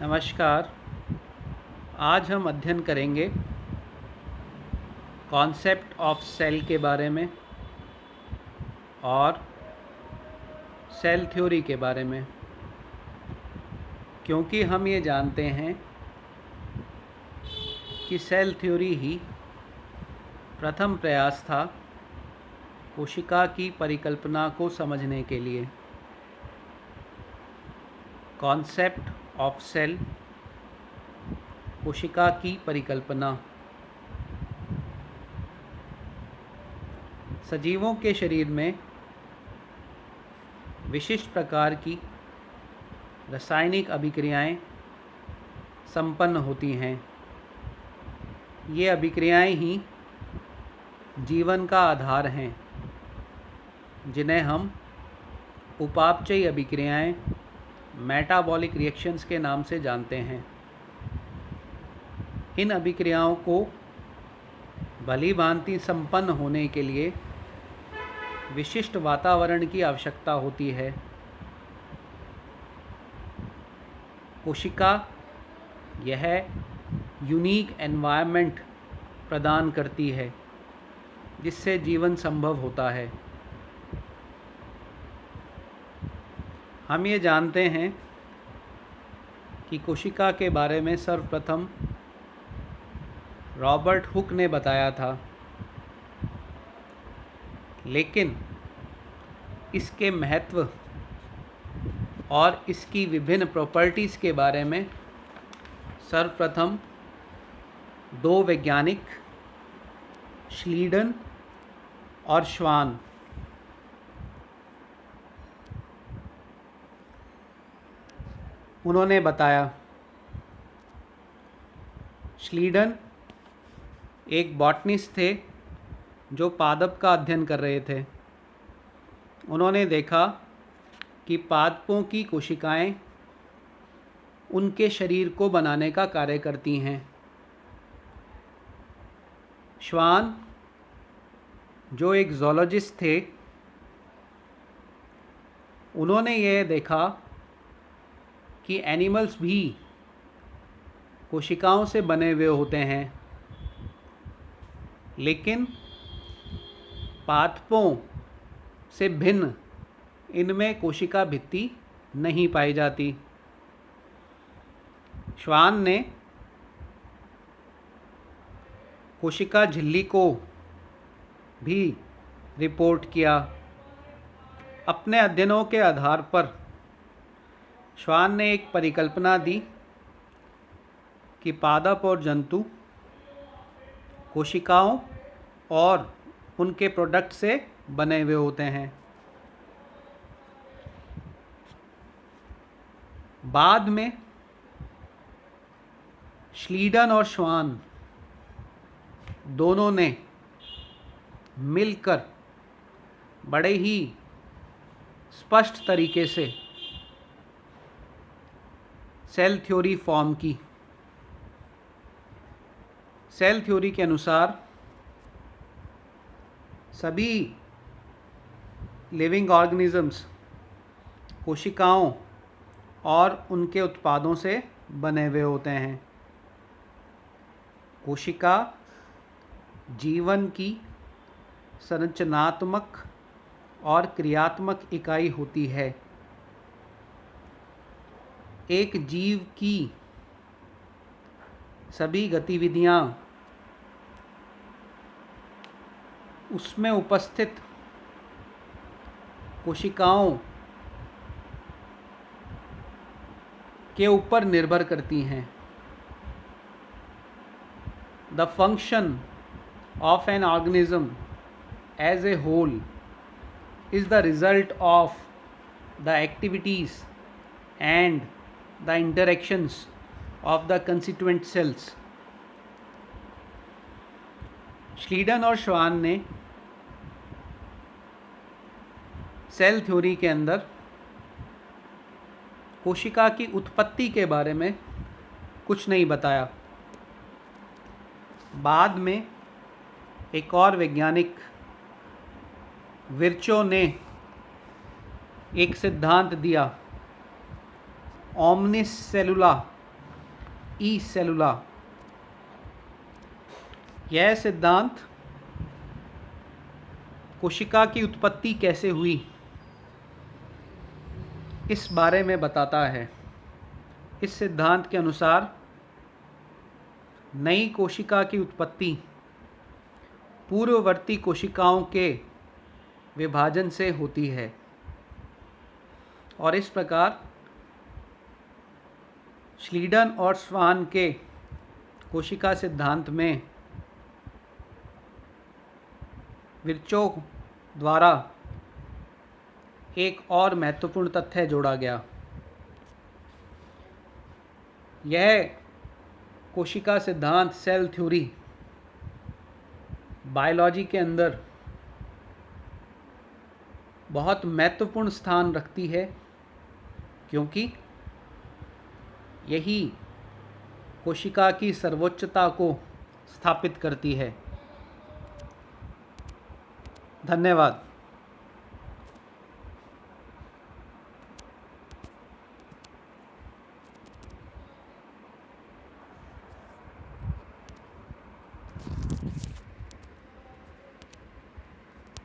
नमस्कार। आज हम अध्ययन करेंगे कॉन्सेप्ट ऑफ सेल के बारे में और सेल थ्योरी के बारे में, क्योंकि हम ये जानते हैं कि सेल थ्योरी ही प्रथम प्रयास था कोशिका की परिकल्पना को समझने के लिए। कॉन्सेप्ट ऑफ सेल, कोशिका की परिकल्पना। सजीवों के शरीर में विशिष्ट प्रकार की रासायनिक अभिक्रियाएं संपन्न होती हैं। ये अभिक्रियाएं ही जीवन का आधार हैं, जिन्हें हम उपापचयी अभिक्रियाएं, मेटाबॉलिक रिएक्शंस के नाम से जानते हैं। इन अभिक्रियाओं को भली भांति संपन्न होने के लिए विशिष्ट वातावरण की आवश्यकता होती है। कोशिका यह यूनिक एनवायरनमेंट प्रदान करती है जिससे जीवन संभव होता है। हम ये जानते हैं कि कोशिका के बारे में सर्वप्रथम रॉबर्ट हुक ने बताया था, लेकिन इसके महत्व और इसकी विभिन्न प्रॉपर्टीज़ के बारे में सर्वप्रथम दो वैज्ञानिक श्लीडन और श्वान उन्होंने बताया। श्लीडन एक बॉटनिस्ट थे जो पादप का अध्ययन कर रहे थे। उन्होंने देखा कि पादपों की कोशिकाएं उनके शरीर को बनाने का कार्य करती हैं। श्वान जो एक ज़ूलॉजिस्ट थे, उन्होंने ये देखा कि एनिमल्स भी कोशिकाओं से बने हुए होते हैं, लेकिन पादपों से भिन्न इनमें कोशिका भित्ति नहीं पाई जाती। श्वान ने कोशिका झिल्ली को भी रिपोर्ट किया। अपने अध्ययनों के आधार पर श्वान ने एक परिकल्पना दी कि पादप और जंतु कोशिकाओं और उनके प्रोडक्ट से बने हुए होते हैं। बाद में श्लीडन और श्वान दोनों ने मिलकर बड़े ही स्पष्ट तरीके से सेल थ्योरी फॉर्म की। सेल थ्योरी के अनुसार सभी लिविंग ऑर्गेनिजम्स कोशिकाओं और उनके उत्पादों से बने हुए होते हैं। कोशिका जीवन की संरचनात्मक और क्रियात्मक इकाई होती है। एक जीव की सभी गतिविधियां उसमें उपस्थित कोशिकाओं के ऊपर निर्भर करती हैं। The function of an organism as a whole is the result of the activities and the interactions of the constituent cells. Schleiden और श्वान ने सेल थ्योरी के अंदर कोशिका की उत्पत्ति के बारे में कुछ नहीं बताया। बाद में एक और वैज्ञानिक विर्चो ने एक सिद्धांत दिया, ओमनिस सेलुला ई सेलुला। यह सिद्धांत कोशिका की उत्पत्ति कैसे हुई इस बारे में बताता है। इस सिद्धांत के अनुसार नई कोशिका की उत्पत्ति पूर्ववर्ती कोशिकाओं के विभाजन से होती है और इस प्रकार श्लीडन और स्वान के कोशिका सिद्धांत में विर्चोव द्वारा एक और महत्वपूर्ण तथ्य जोड़ा गया। यह कोशिका सिद्धांत सेल थ्योरी बायोलॉजी के अंदर बहुत महत्वपूर्ण स्थान रखती है, क्योंकि यही कोशिका की सर्वोच्चता को स्थापित करती है। धन्यवाद।